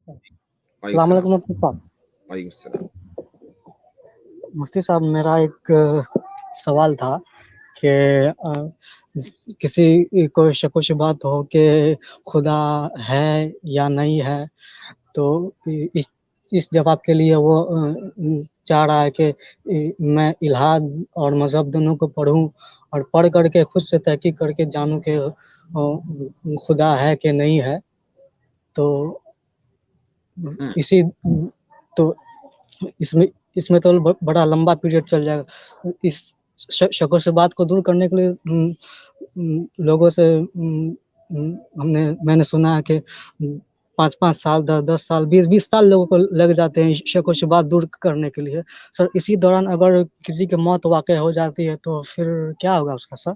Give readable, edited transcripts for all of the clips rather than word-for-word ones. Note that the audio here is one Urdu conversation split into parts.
السلام علیکم مفتی صاحب. وعلیکم السلام. مفتی صاحب میرا ایک سوال تھا کہ کسی کو شک و شبہات ہو کہ خدا ہے یا نہیں ہے، تو اس جواب کے لیے وہ چاہ رہا ہے کہ میں الہاد اور مذہب دونوں کو پڑھوں اور پڑھ کر کے خود سے تحقیق کر کے جانوں کہ خدا ہے کہ نہیں ہے. تو تو اس میں تو بڑا لمبا پیریڈ چل جائے گا. اس شک و شبہات کو دور کرنے کے لیے لوگوں سے میں نے سنا ہے کہ 5 سال 10 سال 20 سال لوگوں کو لگ جاتے ہیں شک و شبہات دور کرنے کے لیے. سر اسی دوران اگر کسی کی موت واقع ہو جاتی ہے تو پھر کیا ہوگا اس کا سر؟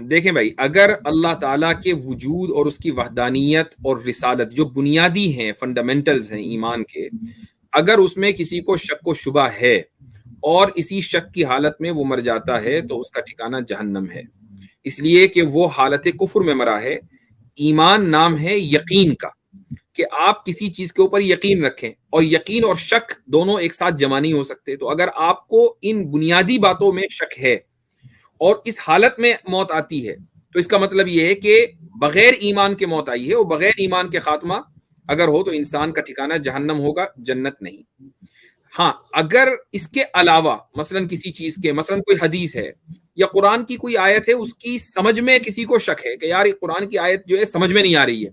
دیکھیں بھائی، اگر اللہ تعالیٰ کے وجود اور اس کی وحدانیت اور رسالت جو بنیادی ہیں، فنڈامنٹلز ہیں ایمان کے، اگر اس میں کسی کو شک و شبہ ہے اور اسی شک کی حالت میں وہ مر جاتا ہے تو اس کا ٹھکانہ جہنم ہے، اس لیے کہ وہ حالت کفر میں مرا ہے. ایمان نام ہے یقین کا، کہ آپ کسی چیز کے اوپر یقین رکھیں، اور یقین اور شک دونوں ایک ساتھ جمع نہیں ہو سکتے. تو اگر آپ کو ان بنیادی باتوں میں شک ہے اور اس حالت میں موت آتی ہے تو اس کا مطلب یہ ہے کہ بغیر ایمان کے موت آئی ہے، اور بغیر ایمان کے خاتمہ اگر ہو تو انسان کا ٹھکانہ جہنم ہوگا، جنت نہیں. ہاں، اگر اس کے علاوہ مثلا کسی چیز کے، مثلا کوئی حدیث ہے یا قرآن کی کوئی آیت ہے، اس کی سمجھ میں کسی کو شک ہے کہ یار قرآن کی آیت جو ہے سمجھ میں نہیں آ رہی ہے،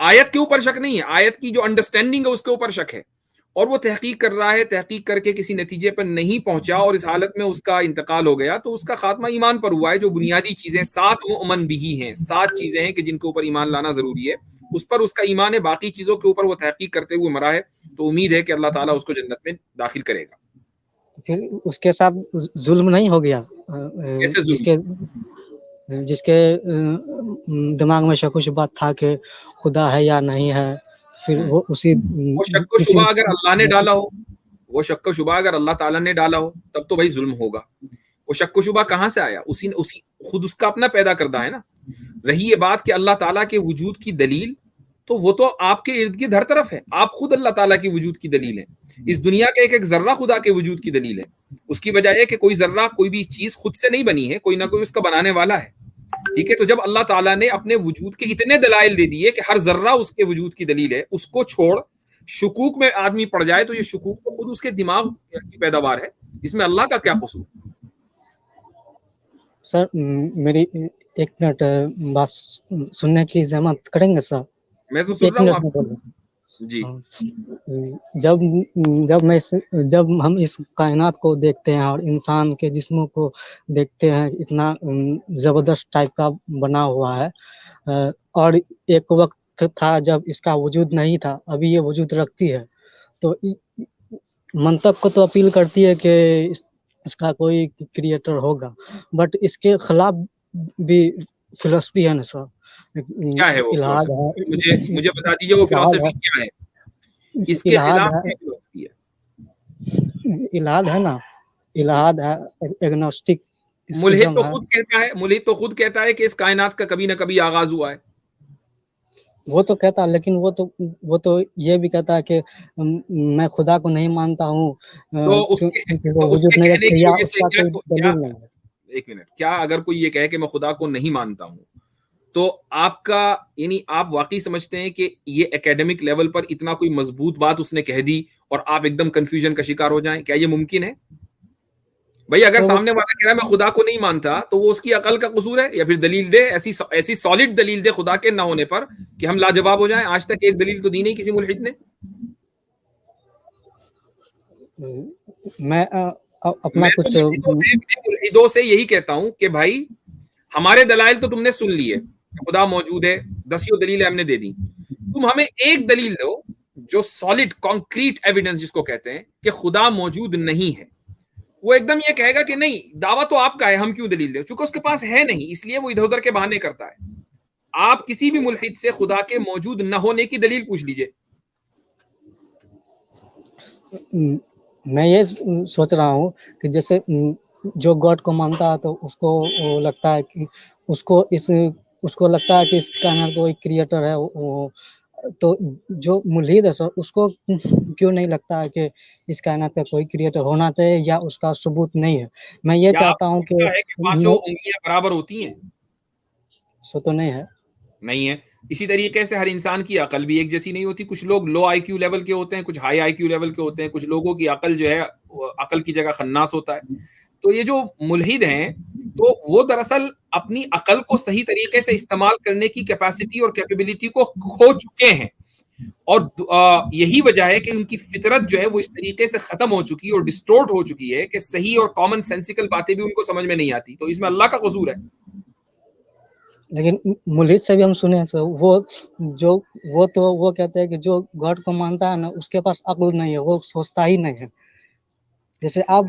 آیت کے اوپر شک نہیں ہے، آیت کی جو انڈرسٹینڈنگ ہے اس کے اوپر شک ہے، اور وہ تحقیق کر رہا ہے، تحقیق کر کے کسی نتیجے پر نہیں پہنچا اور اس حالت میں اس کا انتقال ہو گیا، تو اس کا خاتمہ ایمان پر ہوا ہے. جو بنیادی چیزیں 7 مؤمن بھی ہیں، 7 چیزیں ہیں کہ جن کے اوپر ایمان لانا ضروری ہے، اس پر اس کا ایمان ہے. باقی چیزوں کے اوپر وہ تحقیق کرتے ہوئے مرا ہے تو امید ہے کہ اللہ تعالیٰ اس کو جنت میں داخل کرے گا. پھر اس کے ساتھ ظلم نہیں ہو گیا؟ کیسے ظلم؟ جس کے دماغ میں شک و شبہ تھا کہ خدا ہے یا نہیں ہے، پھر وہ وہ شک و شبہ اگر اللہ نے ڈالا ہو، وہ شک و شبہ اگر اللہ تعالیٰ نے ڈالا ہو تب تو بھائی ظلم ہوگا. وہ شک و شبہ کہاں سے آیا؟ اسی خود اس کا اپنا پیدا کردہ ہے نا. رہی یہ بات کہ اللہ تعالیٰ کے وجود کی دلیل، تو وہ تو آپ کے ارد گرد ہر طرف ہے. آپ خود اللہ تعالیٰ کی وجود کی دلیل ہے. اس دنیا کا ایک ذرہ خدا کے وجود کی دلیل ہے. اس کی وجہ یہ کہ کوئی ذرہ، کوئی بھی چیز خود سے نہیں بنی ہے، کوئی نہ کوئی اس کا بنانے والا ہے. ٹھیک ہے، تو جب اللہ تعالیٰ نے اپنے وجود کے اتنے دلائل دے دیے کہ ہر ذرہ اس کے وجود کی دلیل ہے، اس کو چھوڑ شکوک میں آدمی پڑ جائے تو یہ شکوک تو خود اس کے دماغ کی پیداوار ہے، اس میں اللہ کا کیا قصور؟ سر میری 1 منٹ بات سننے کی زحمت کریں گے سر؟ میں تو سن 1 رہا ہوں منٹ آپ. جی. جب ہم اس کائنات کو دیکھتے ہیں اور انسان کے جسموں کو دیکھتے ہیں، اتنا زبردست ٹائپ کا بنا ہوا ہے، اور ایک وقت تھا جب اس کا وجود نہیں تھا، ابھی یہ وجود رکھتی ہے، تو منطق کو تو اپیل کرتی ہے کہ اس کا کوئی کریٹر ہوگا، بٹ اس کے خلاف بھی فلسفی ہے نا سر. کیا ہے وہ الہاد فلسفی؟ ہے، مجھے بتا دیجیے وہ فلسفی کیا ہے؟ اس کے الہاد خلاف ہے، کیا فلسفی ہے؟ الہاد ہے نا، الہاد ہے، ایگنوسٹک ملحد اسکزم تو ہے. خود کہتا ہے کہ اس کائنات کا کبھی نہ کبھی آغاز ہوا ہے. وہ تو کہتا ہے، لیکن وہ تو یہ بھی کہتا ہے کہ میں خدا کو نہیں مانتا ہوں کیونکہ وہ تو اس وجود کے نہیں کہنے رکھتے، کی یا وجہ اس سے کا کوئی دلیل نہیں ہے. ایک منٹ، کیا اگر کوئی یہ کہے کہ میں خدا کو نہیں مانتا ہوں تو آپ کا یعنی آپ واقعی سمجھتے ہیں کہ یہ اکیڈمک لیول پر اتنا کوئی مضبوط بات اس نے کہہ دی اور آپ ایک دم کنفیوژن کا شکار ہو جائیں؟ کیا یہ ممکن ہے؟ بھائی اگر سامنے والا کہہ رہا ہے میں خدا کو نہیں مانتا تو وہ اس کی عقل کا قصور ہے، یا پھر دلیل دے، ایسی سالڈ دلیل دے خدا کے نہ ہونے پر کہ ہم لاجواب ہو جائیں. آج تک ایک دلیل تو دی نہیں کسی ملحد نے. میں اپنا کچھ ملحدوں سے یہی کہتا ہوں کہ بھائی ہمارے دلائل تو تم نے سن لیے، خدا موجود ہے، 10 دلیلیں ہم نے دے دی، تم ہمیں ایک دلیل دو جو سالڈ کانکریٹ ایویڈنس جس کو کہتے ہیں کہ خدا موجود نہیں ہے. وہ ایک دم یہ کہے گا کہ نہیں، دعویٰ تو آپ کا ہے، ہم کیوں دلیل دیں؟ چونکہ اس کے پاس ہے نہیں، اس لیے وہ ادھر ادھر کے بہانے کرتا ہے. آپ کسی بھی ملحد سے خدا کے موجود نہ ہونے کی دلیل پوچھ لیجئے. میں یہ سوچ رہا ہوں کہ جیسے جو گاڈ کو مانتا ہے تو اس کو لگتا ہے کہ اس کو لگتا ہے کہ اس کائنات کوئی کریٹر ہے، تو جو ملحد ہے سر اس کو کیوں نہیں لگتا ہے کہ اس کائنات کا کوئی کریٹر ہونا چاہیے یا اس کا ثبوت نہیں ہے؟ میں یہ کیا آپ چاہتا کو ہوں لگتا ہے کہ پانچوں انگلیاں برابر ہوتی ہیں؟ سو تو نہیں ہے. نہیں ہے. اسی طریقے سے ہر انسان کی عقل بھی ایک جیسی نہیں ہوتی. کچھ لوگ لو آئی کیو لیول کے ہوتے ہیں, کچھ ہائی آئی کیو لیول کے ہوتے ہیں. کچھ لوگوں کی عقل جو ہے عقل کی جگہ خناس ہوتا ہے. تو یہ جو ملحد ہیں تو وہ دراصل اپنی عقل کو صحیح طریقے سے استعمال کرنے کی کیپیسٹی اور کیپیبلٹی کو کھو چکے ہیں, اور یہی وجہ ہے کہ ان کی فطرت جو ہے وہ اس طریقے سے ختم ہو چکی اور ڈسٹورٹ ہو چکی ہے کہ صحیح اور کامن سینسیکل باتیں بھی ان کو سمجھ میں نہیں آتی. تو اس میں اللہ کا قصور ہے. لیکن ملحد سے بھی ہم سنے ہیں سر, وہ کہتے ہیں کہ جو گاڈ کو مانتا ہے نا اس کے پاس عقل نہیں ہے, وہ سوچتا ہی نہیں ہے. جیسے آپ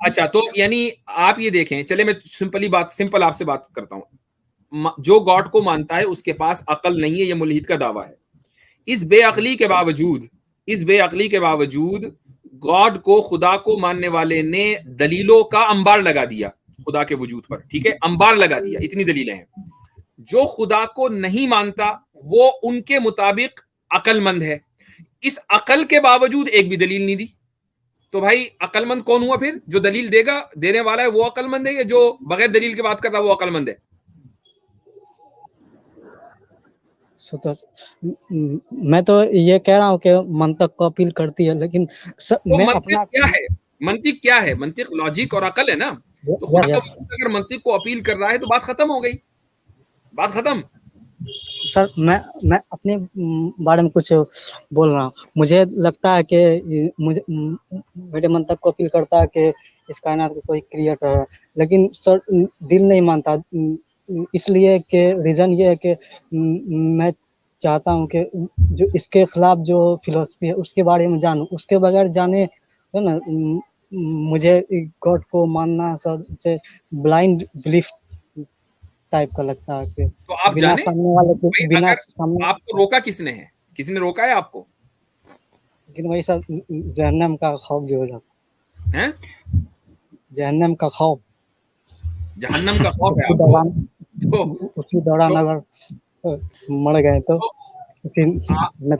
اچھا, تو یعنی آپ یہ دیکھیں, چلے میں سمپل آپ سے بات کرتا ہوں. جو گاڈ کو مانتا ہے اس کے پاس عقل نہیں ہے, یہ ملحد کا دعویٰ ہے. اس بے عقلی کے باوجود گاڈ کو, خدا کو ماننے والے نے دلیلوں کا انبار لگا دیا خدا کے وجود پر. ٹھیک ہے, انبار لگا دیا, اتنی دلیلیں ہیں. جو خدا کو نہیں مانتا وہ ان کے مطابق عقل مند ہے. اس عقل کے باوجود ایک بھی دلیل نہیں دی. تو بھائی عقل مند کون ہوا پھر؟ جو دلیل دے گا, دینے والا ہے وہ عقل مند ہے, یا جو بغیر دلیل کے بات کر رہا ہے وہ عقل مند ہے؟ میں تو یہ کہہ رہا ہوں کہ منطق کو اپیل کرتی ہے, لیکن میں اپنا منطق کیا ہے؟ منطق لاجک اور عقل ہے نا. تو خدا کا وجود اگر منطق کو اپیل کر رہا ہے تو بات ختم ہو گئی, بات ختم. سر میں اپنے بارے میں کچھ بول رہا ہوں. مجھے لگتا ہے کہ میرے منطق کو اپیل کرتا ہے کہ اس کائنات کا کوئی کریٹر ہے, لیکن سر دل نہیں مانتا. اس لیے کہ ریزن یہ ہے کہ میں چاہتا ہوں کہ جو اس کے خلاف جو فلسفی ہے اس کے بارے میں جانوں. اس کے بغیر جانے ہے نا, مجھے گاڈ کو ماننا سر سے بلائنڈ بلیف ٹائپ کا لگتا ہے کہ تو آپ بنا سامنے والے کے بنا سامنے. آپ کو روکا کس نے ہے؟ کسی نے روکا ہے آپ کو؟ لیکن وہی سر جہنم کا خوف جو ہو جاتا ہے, جہنم کا خوف, جہنم کا خوف ہے آپ کو. اسی دوران اگر مر گئے تو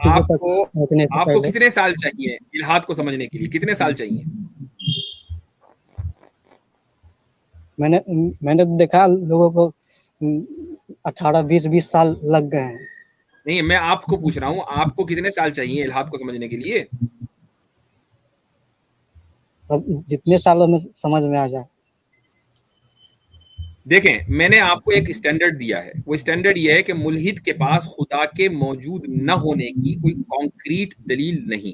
آپ کو کتنے سال چاہیے الہاد کو سمجھنے کے لیے؟ کتنے سال چاہیے؟ میں نے دیکھا لوگوں کو 18-20 سال لگ گئے ہیں. نہیں, میں آپ کو پوچھ رہا ہوں آپ کو کتنے سال چاہیے الہاد کو سمجھنے کے لیے؟ جتنے سالوں میں سمجھ میں آ جائے. دیکھیں, میں نے آپ کو ایک اسٹینڈرڈ دیا ہے. وہ اسٹینڈرڈ یہ ہے کہ ملحد کے پاس خدا کے موجود نہ ہونے کی کوئی کانکریٹ دلیل نہیں.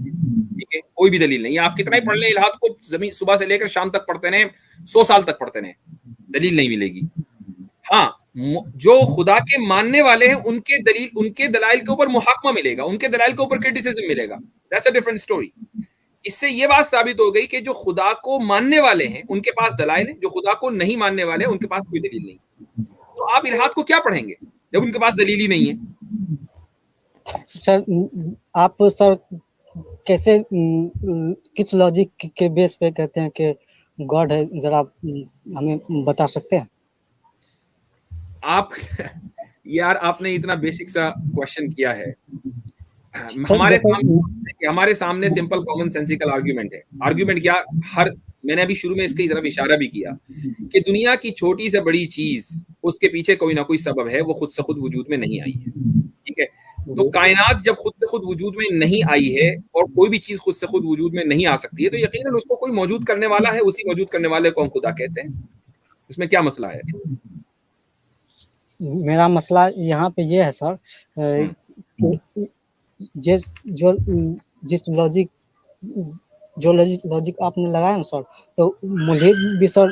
ٹھیک ہے, کوئی بھی دلیل نہیں. آپ کتنا ہی پڑھ لیں الہاد کو, زمین صبح سے لے کر شام تک پڑھتے رہیں, 100 سال تک پڑھتے رہیں, دلیل نہیں ملے گی. ہاں, جو خدا کے ماننے والے ہیں ان کے دلائل کے اوپر محاکمہ ملے گا, ان کے دلائل کے اوپر کرٹیسزم ملے گا. That's a different story. اس سے یہ بات ثابت ہو گئی کہ جو خدا کو ماننے والے ہیں ان کے پاس دلائل ہیں, جو خدا کو نہیں ماننے والے ہیں ان کے پاس کوئی دلیل نہیں. تو آپ الہاد کو کیا پڑھیں گے جب ان کے پاس دلیل ہی نہیں ہے؟ سر آپ سر کیسے کس لاجک کے بیس پہ کہتے ہیں کہ گاڈ ہے, ذرا ہمیں بتا سکتے ہیں؟ آپ یار آپ نے اتنا بیسک سا کوشچن کیا ہے. ہمارے سامنے سمپل کامن سینسیکل آرگیومنٹ ہے. آرگیومنٹ کیا؟ میں نے ابھی شروع میں اس کی طرف اشارہ بھی کیا کہ دنیا کی چھوٹی سے بڑی چیز اس کے پیچھے کوئی نہ کوئی سبب ہے, وہ خود سے خود وجود میں نہیں آئی ہے. ٹھیک ہے, تو کائنات جب خود سے خود وجود میں نہیں آئی ہے اور کوئی بھی چیز خود سے خود وجود میں نہیں آ سکتی ہے تو یقیناً اس کو کوئی موجود کرنے والا ہے. اسی موجود کرنے والے کو ہم خدا کہتے ہیں. اس میں کیا مسئلہ ہے؟ میرا مسئلہ یہاں پہ یہ ہے سر, جس لاجک آپ نے لگایا نا سر, تو ملحد بھی سر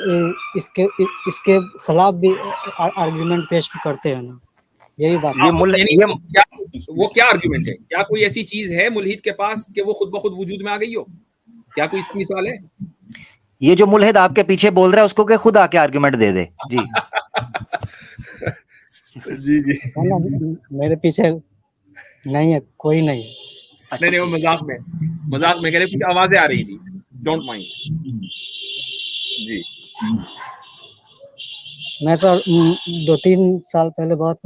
اس کے خلاف بھی آرگیومنٹ پیش کرتے ہیں نا. یہی بات وہ کیا آرگیومنٹ ہے؟ کیا کوئی ایسی چیز ہے ملحد کے پاس کہ وہ خود بخود وجود میں آ گئی ہو؟ کیا کوئی اس کی مثال ہے؟ یہ جو ملحد آپ کے پیچھے بول رہا ہے اس کو کہ خود آ کے آرگیومنٹ دے دے. جی جی جی, میرے پیچھے نہیں ہے, کوئی نہیں ہے. نہیں, وہ مذاق میں کہہ رہے, کچھ آوازیں آ رہی تھی, ڈونٹ مائنڈ. جی, میں سر 2-3 سال پہلے بہت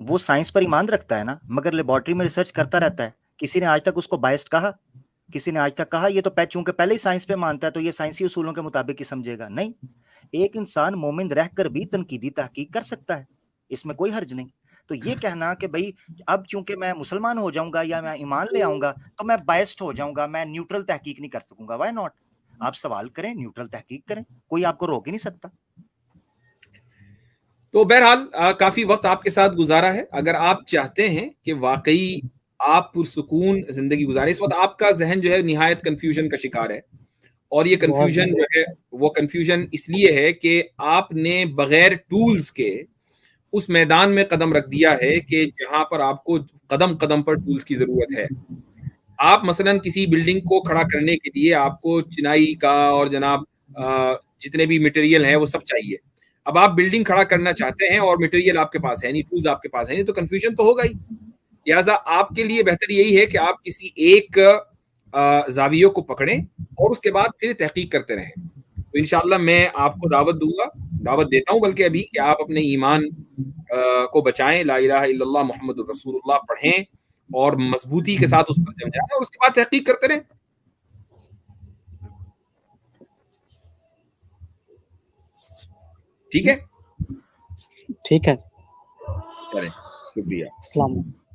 وہ سائنس پر ایمان رکھتا ہے نا, مگر لیبارٹری میں ریسرچ کرتا رہتا ہے. کسی نے آج تک اس کو بائسڈ کہا؟ کسی نے آج تک کہا یہ تو چونکہ پہلے ہی سائنس پہ مانتا ہے تو یہ سائنسی اصولوں کے مطابق ہی سمجھے گا؟ نہیں. ایک انسان مومن رہ کر بھی تنقیدی تحقیق کر سکتا ہے, اس میں کوئی حرج نہیں. تو یہ کہنا کہ بھائی اب چونکہ میں مسلمان ہو جاؤں گا یا میں ایمان لے آؤں گا تو میں بائسڈ ہو جاؤں گا, میں نیوٹرل تحقیق نہیں کر سکوں گا, وائی ناٹ؟ آپ سوال کریں, نیوٹرل تحقیق کریں, کوئی آپ کو روک ہی نہیں سکتا. تو بہرحال کافی وقت آپ کے ساتھ گزارا ہے. اگر آپ چاہتے ہیں کہ واقعی آپ پرسکون زندگی گزاریں, اس وقت آپ کا ذہن جو ہے نہایت کنفیوژن کا شکار ہے, اور یہ کنفیوژن جو ہے وہ کنفیوژن اس لیے ہے کہ آپ نے بغیر ٹولز کے اس میدان میں قدم رکھ دیا ہے کہ جہاں پر آپ کو قدم قدم پر ٹولز کی ضرورت ہے. آپ مثلا کسی بلڈنگ کو کھڑا کرنے کے لیے آپ کو چنائی کا اور جناب جتنے بھی مٹیریل ہیں وہ سب چاہیے. اب آپ بلڈنگ کھڑا کرنا چاہتے ہیں اور مٹیریل آپ کے پاس ہے نہیں, ٹولز آپ کے پاس ہے نہیں, تو کنفیوژن تو ہوگا ہی. لہٰذا آپ کے لیے بہتر یہی ہے کہ آپ کسی ایک زاویے کو پکڑیں اور اس کے بعد پھر تحقیق کرتے رہیں. تو انشاءاللہ میں آپ کو دعوت دیتا ہوں بلکہ ابھی کہ آپ اپنے ایمان کو بچائیں, لا الہ الا اللہ محمد الرسول اللہ پڑھیں اور مضبوطی کے ساتھ اس پر جم جائیں اور اس کے بعد تحقیق کرتے رہیں. ٹھیک ہے ٹھیک ہے, چلیں, شکریہ. السلام علیکم.